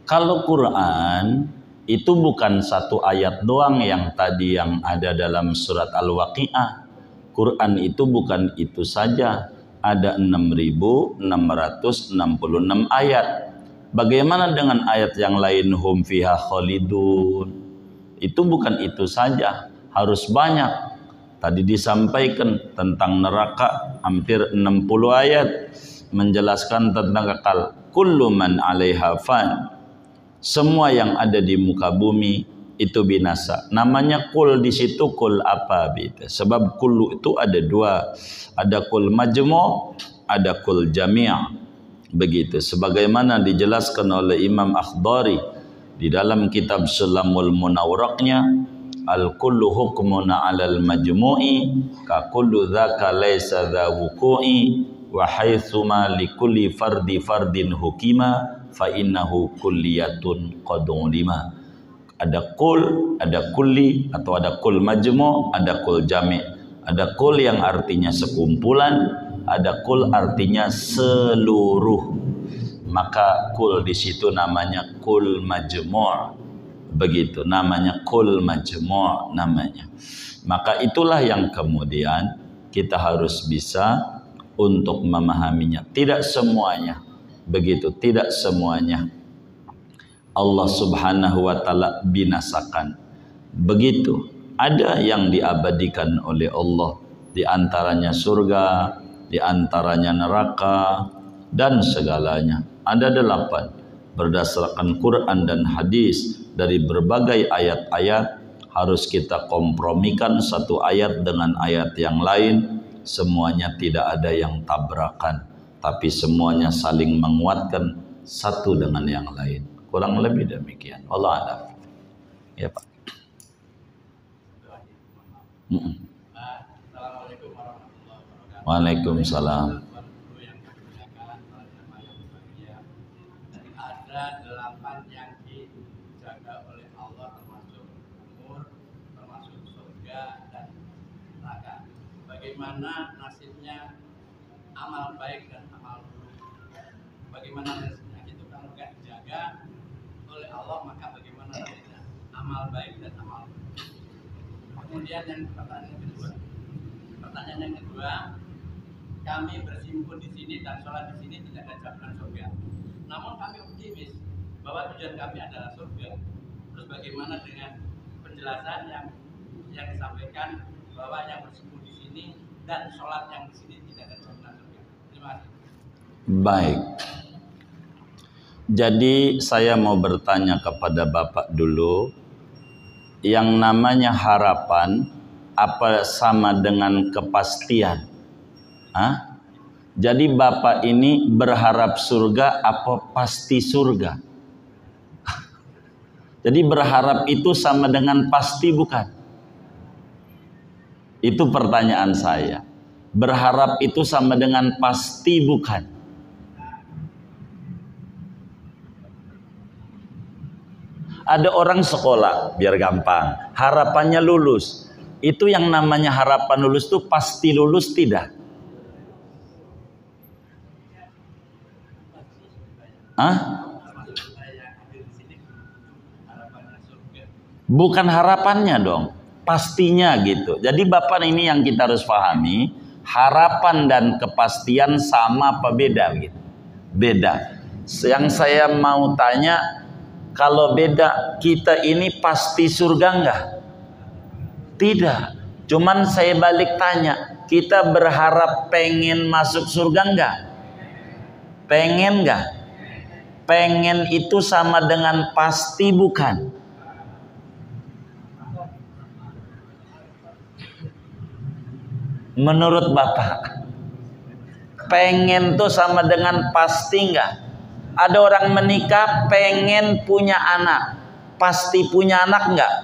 kalau Quran itu bukan satu ayat doang yang tadi yang ada dalam surat Al-Waqi'ah. Quran itu bukan itu saja, ada 6.666 ayat. Bagaimana dengan ayat yang lain, hum fiha khalidun? Itu bukan itu saja, harus banyak. Tadi disampaikan tentang neraka hampir 60 ayat, menjelaskan tentang kekal. Kullu man 'alaiha fan. Semua yang ada di muka bumi itu binasa. Namanya kul di situ kul apa gitu. Sebab kul itu ada 2. Ada kul majmu', ada kul jami'. Begitu sebagaimana dijelaskan oleh Imam Akhdari di dalam kitab Sulamul Munawwaraqnya, al-kullu hukmuna 'alal majmu'i ka kullu dzaka laysa dza wuqu'i wa haitsuma likulli fardin hukima fa innahu kulliyatun qad ulima. Ada kul, ada kulli, atau ada kul majmu', ada kul jami'. Ada kul yang artinya sekumpulan, ada kul artinya seluruh. Maka kul di situ namanya kul majmu'. Begitu namanya kul majmu' namanya. Maka itulah yang kemudian kita harus bisa untuk memahaminya. Tidak semuanya begitu, tidak semuanya Allah Subhanahu wa taala binasakan. Begitu, ada yang diabadikan oleh Allah, di antaranya surga, di antaranya neraka dan segalanya. Ada 8 berdasarkan Quran dan hadis. Dari berbagai ayat-ayat harus kita kompromikan satu ayat dengan ayat yang lain. Semuanya tidak ada yang tabrakan, tapi semuanya saling menguatkan satu dengan yang lain. Kurang lebih demikian. Allah a'lam. Ya Pak. Assalamualaikum warahmatullahi wabarakatuh. Waalaikumsalam. Ada 8 yang dijaga oleh Allah, termasuk umur, termasuk surga dan neraka. Bagaimana nasibnya amal baik dan amal buruk? Bagaimana nasibnya itu kalau nggak dijaga oleh Allah, maka bagaimana nasibnya amal baik dan amal buruk? Kemudian pertanyaan yang kedua, kami bersimpul di sini dan sholat di sini tidak ada jaminan surga. Namun kami optimis bahwa tujuan kami adalah surga. Terus bagaimana dengan penjelasan yang disampaikan bahwa yang bersimpul di sini dan sholat yang di sini tidak ada jaminan surga? Terima kasih. Baik. Jadi saya mau bertanya kepada Bapak dulu, yang namanya harapan apa sama dengan kepastian? Hah? Jadi Bapak ini berharap surga apa pasti surga? Jadi berharap itu sama dengan pasti bukan? Itu pertanyaan saya. Berharap itu sama dengan pasti bukan? Ada orang sekolah, biar gampang, harapannya lulus. Itu yang namanya harapan lulus itu pasti lulus tidak? Hah? Bukan harapannya dong, pastinya gitu. Jadi Bapak ini yang kita harus pahami, harapan dan kepastian sama apa beda gitu? Beda. Yang saya mau tanya, kalau beda, kita ini pasti surga enggak? Tidak. Cuman saya balik tanya, kita berharap pengen masuk surga enggak? Pengen enggak? Pengen itu sama dengan pasti bukan? Menurut Bapak, pengen itu sama dengan pasti enggak? Ada orang menikah pengen punya anak, pasti punya anak enggak?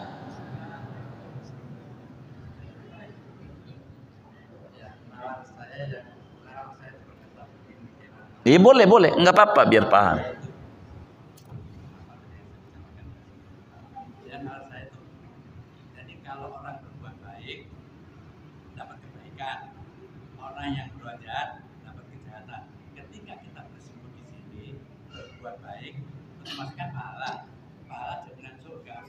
Iya boleh, enggak apa-apa biar paham. Jadi kalau orang berbuat baik dapat kebaikan, orang yang berbuat jahat dapat kejahatan. Ketika kita bersimpul di sini berbuat baik, memasukkan pahala jaminan surga.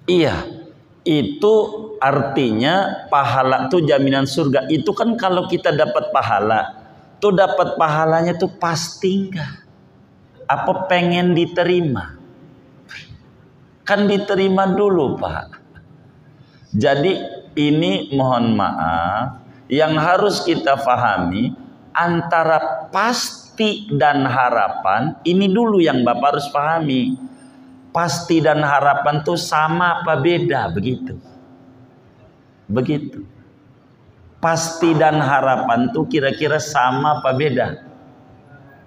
Iya, itu artinya pahala tuh jaminan surga. Itu kan kalau kita dapat pahala, tuh dapat pahalanya tuh pasti enggak? Apa pengen diterima? Kan diterima dulu Pak. Jadi ini mohon maaf, yang harus kita pahami antara pasti dan harapan, ini dulu yang Bapak harus pahami. Pasti dan harapan tuh sama apa beda begitu? Begitu. Pasti dan harapan tuh kira-kira sama apa beda?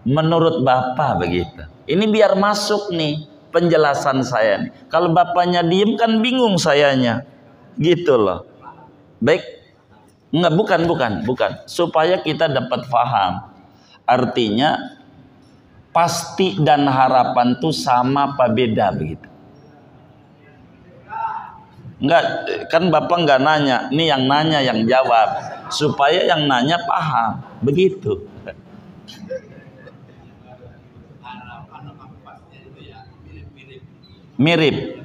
Menurut Bapak begitu. Ini biar masuk nih penjelasan saya nih. Kalau Bapaknya diem kan bingung sayanya. Gitu loh. Baik. Enggak, bukan. Supaya kita dapat paham. Artinya pasti dan harapan tuh sama apa beda begitu? Enggak, kan Bapak enggak nanya. Ini yang nanya yang jawab. Supaya yang nanya paham. Begitu. Mirip.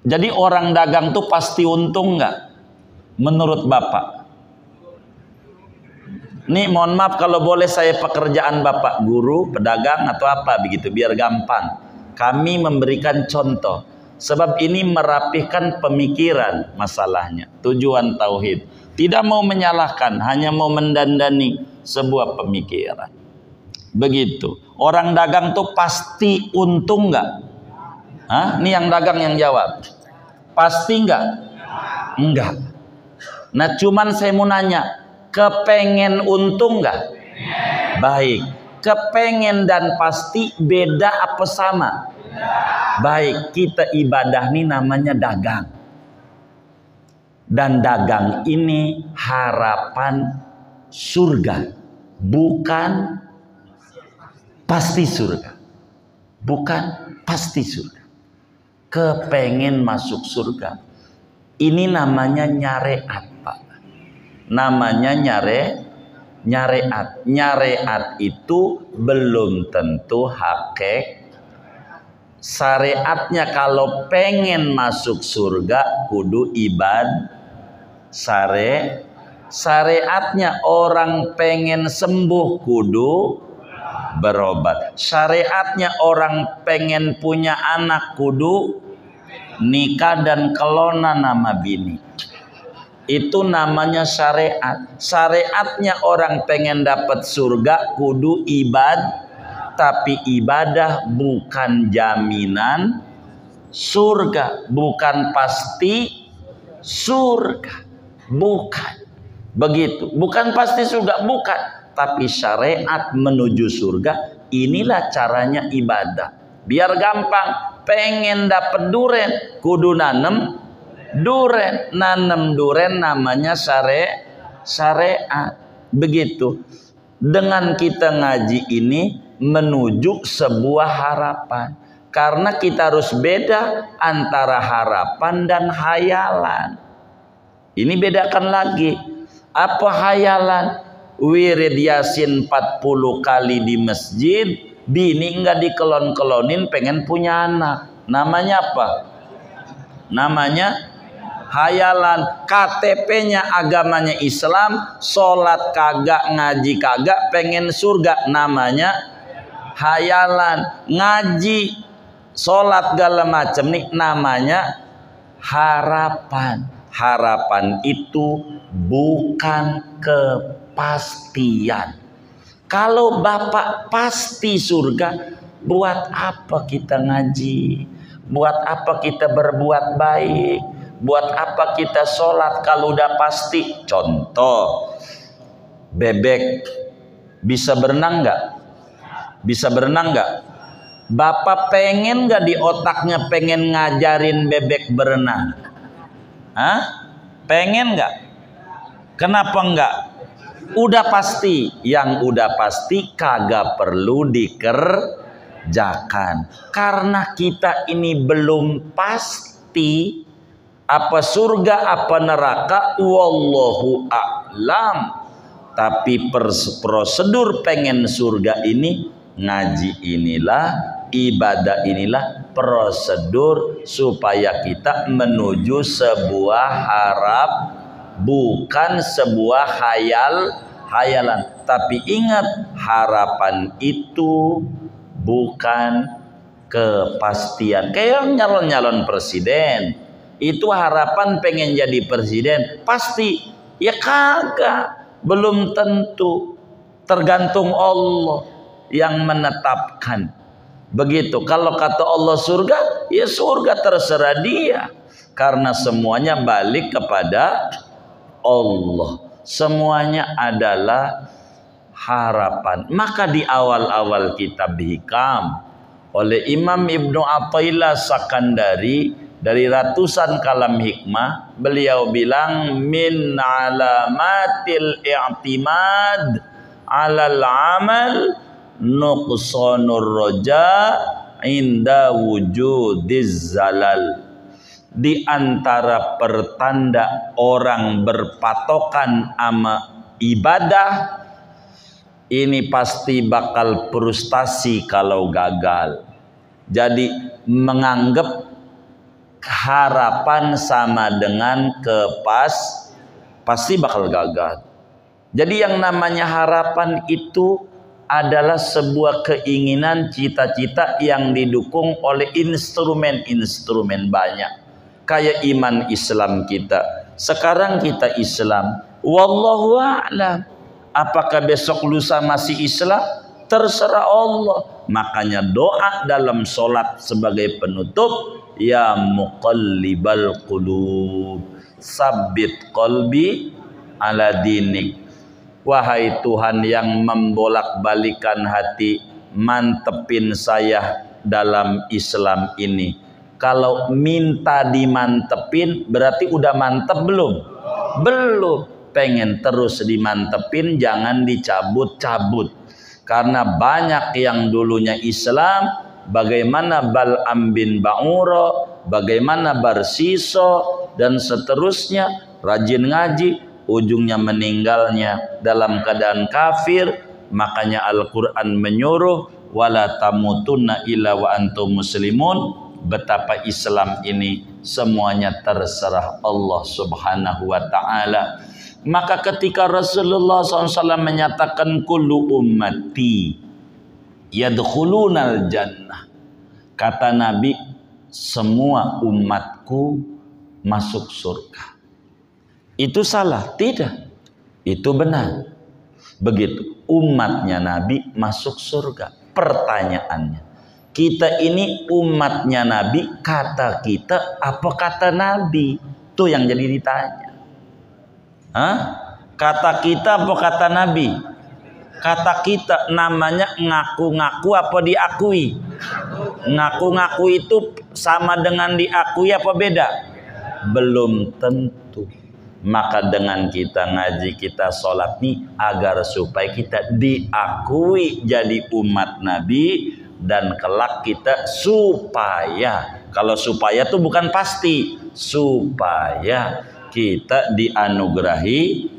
Jadi orang dagang tuh pasti untung nggak? Menurut Bapak? Nih mohon maaf kalau boleh saya pekerjaan Bapak guru, pedagang atau apa begitu biar gampang. Kami memberikan contoh. Sebab ini merapihkan pemikiran masalahnya. Tujuan tauhid. Tidak mau menyalahkan, hanya mau mendandani sebuah pemikiran. Begitu. Orang dagang tuh pasti untung nggak? Hah? Ini yang dagang yang jawab. Pasti nggak? Enggak. Nah cuman saya mau nanya, kepengen untung nggak? Baik. Kepengen dan pasti beda apa sama? Baik. Kita ibadah ini namanya dagang. Dan dagang ini harapan surga, bukan pasti surga. Bukan pasti surga. Kepengen masuk surga. Ini namanya nyareat, Pak. Namanya nyareat. Nyareat itu belum tentu syariatnya kalau pengen masuk surga kudu syariatnya orang pengen sembuh kudu berobat. Syariatnya orang pengen punya anak kudu nikah dan kelona nama bini. Itu namanya syariat. Syariatnya orang pengen dapat surga kudu tapi ibadah bukan jaminan surga, bukan pasti surga, bukan begitu, bukan pasti surga, bukan. Tapi syariat menuju surga, inilah caranya ibadah. Biar gampang, pengen dapat duren kudu nanem duren namanya syariat. Begitu. Dengan kita ngaji ini menuju sebuah harapan. Karena kita harus beda antara harapan dan hayalan. Ini bedakan lagi. Apa hayalan? Wirid Yasin 40 kali di masjid, bini enggak dikelon-kelonin pengen punya anak. Namanya apa? Namanya hayalan. KTP-nya agamanya Islam, sholat kagak, ngaji kagak, pengen surga, namanya hayalan. Ngaji, sholat segala macam nih namanya harapan. Harapan itu bukan kepastian. Kalau Bapak pasti surga, buat apa kita ngaji? Buat apa kita berbuat baik? Buat apa kita sholat kalau udah pasti? Contoh, bebek bisa berenang nggak? Bisa berenang nggak? Bapak pengen nggak di otaknya pengen ngajarin bebek berenang? Hah? Pengen nggak? Kenapa nggak? Udah pasti. Yang udah pasti kagak perlu dikerjakan. Karena kita ini belum pasti apa surga apa neraka, wallahu a'lam. Tapi prosedur pengen surga ini, ngaji inilah, ibadah inilah prosedur supaya kita menuju sebuah harap, bukan sebuah hayalan. Tapi ingat, harapan itu bukan kepastian. Kayak nyalon presiden, itu harapan pengen jadi presiden, pasti? Ya kagak, belum tentu. Tergantung Allah yang menetapkan. Begitu. Kalau kata Allah surga, ya surga terserah dia. Karena semuanya balik kepada Allah. Semuanya adalah harapan. Maka di awal-awal kitab Hikam oleh Imam Ibnu Athaillah Sakandari, dari ratusan kalam hikmah, beliau bilang min alamatil i'timad alal amal nuqsanur roja inda wujudiz zalal. Di antara pertanda orang berpatokan ama ibadah, ini pasti bakal frustasi kalau gagal. Jadi menganggap harapan sama dengan pasti bakal gagal. Jadi yang namanya harapan itu adalah sebuah keinginan, cita-cita yang didukung oleh instrumen-instrumen banyak. Kayak iman Islam kita. Sekarang kita Islam, wallahu a'lam. Apakah besok lusa masih Islam? Terserah Allah. Makanya doa dalam sholat sebagai penutup, ya muqallibal qulub, sabbit qalbi ala dinik. Wahai Tuhan yang membolak-balikan hati, mantepin saya dalam Islam ini. Kalau minta dimantepin berarti udah mantep belum? Belum. Pengen terus dimantepin, jangan dicabut-cabut. Karena banyak yang dulunya Islam, bagaimana Bal'am bin Ba'ura, bagaimana Barsiso, dan seterusnya, rajin ngaji, ujungnya meninggalnya dalam keadaan kafir. Makanya Al-Quran menyuruh wala tamutunna illa wa antum muslimun. Betapa Islam ini semuanya terserah Allah Subhanahu wa ta'ala. Maka ketika Rasulullah SAW menyatakan kullu ummati yadkhulunal jannah, kata Nabi, semua umatku masuk surga. Itu salah? Tidak. Itu benar. Begitu umatnya Nabi masuk surga. Pertanyaannya, kita ini umatnya Nabi, kata kita apa kata Nabi? Itu yang jadi ditanya. Hah? Kata kita apa kata Nabi? Kata kita, namanya ngaku-ngaku apa diakui? Ngaku-ngaku itu sama dengan diakui apa beda? Belum tentu. Maka dengan kita ngaji, kita sholat nih agar supaya kita diakui jadi umat Nabi, dan kelak kita supaya, kalau supaya itu bukan pasti, supaya kita dianugerahi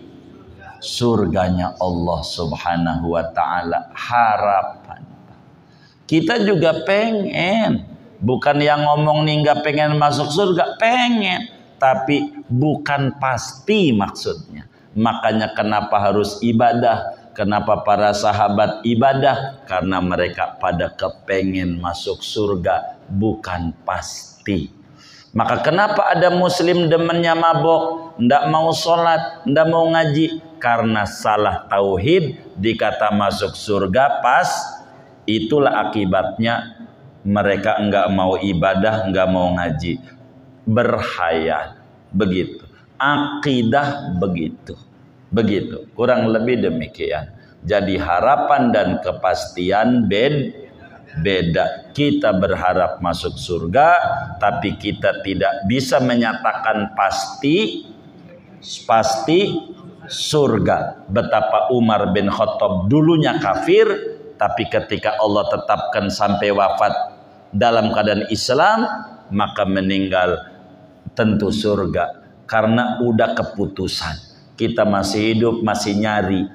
surganya Allah Subhanahu wa ta'ala. Harapan kita juga pengen, bukan yang ngomong nih nggak pengen masuk surga, pengen, tapi bukan pasti maksudnya. Makanya kenapa harus ibadah? Kenapa para sahabat ibadah? Karena mereka pada kepengen masuk surga, bukan pasti. Maka kenapa ada muslim demennya mabok, ndak mau sholat, ndak mau ngaji? Karena salah tauhid, dikata masuk surga pas, itulah akibatnya mereka enggak mau ibadah, enggak mau ngaji. Berhayal begitu, akidah begitu, begitu, kurang lebih demikian. Jadi harapan dan kepastian beda. Kita berharap masuk surga, tapi kita tidak bisa menyatakan pasti surga. Betapa Umar bin Khattab dulunya kafir, tapi ketika Allah tetapkan sampai wafat dalam keadaan Islam, maka meninggal tentu surga, karena udah keputusan. Kita masih hidup, masih nyari.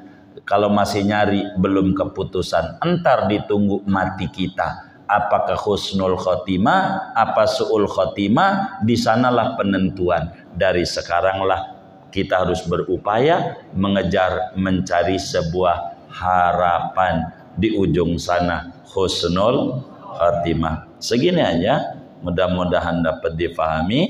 Kalau masih nyari, belum keputusan. Entar ditunggu mati kita. Apakah husnul khotimah, apa su'ul khotimah, di sanalah penentuan. Dari sekaranglah kita harus berupaya mengejar, mencari sebuah harapan di ujung sana, husnul khotimah. Segini aja, mudah-mudahan dapat difahami.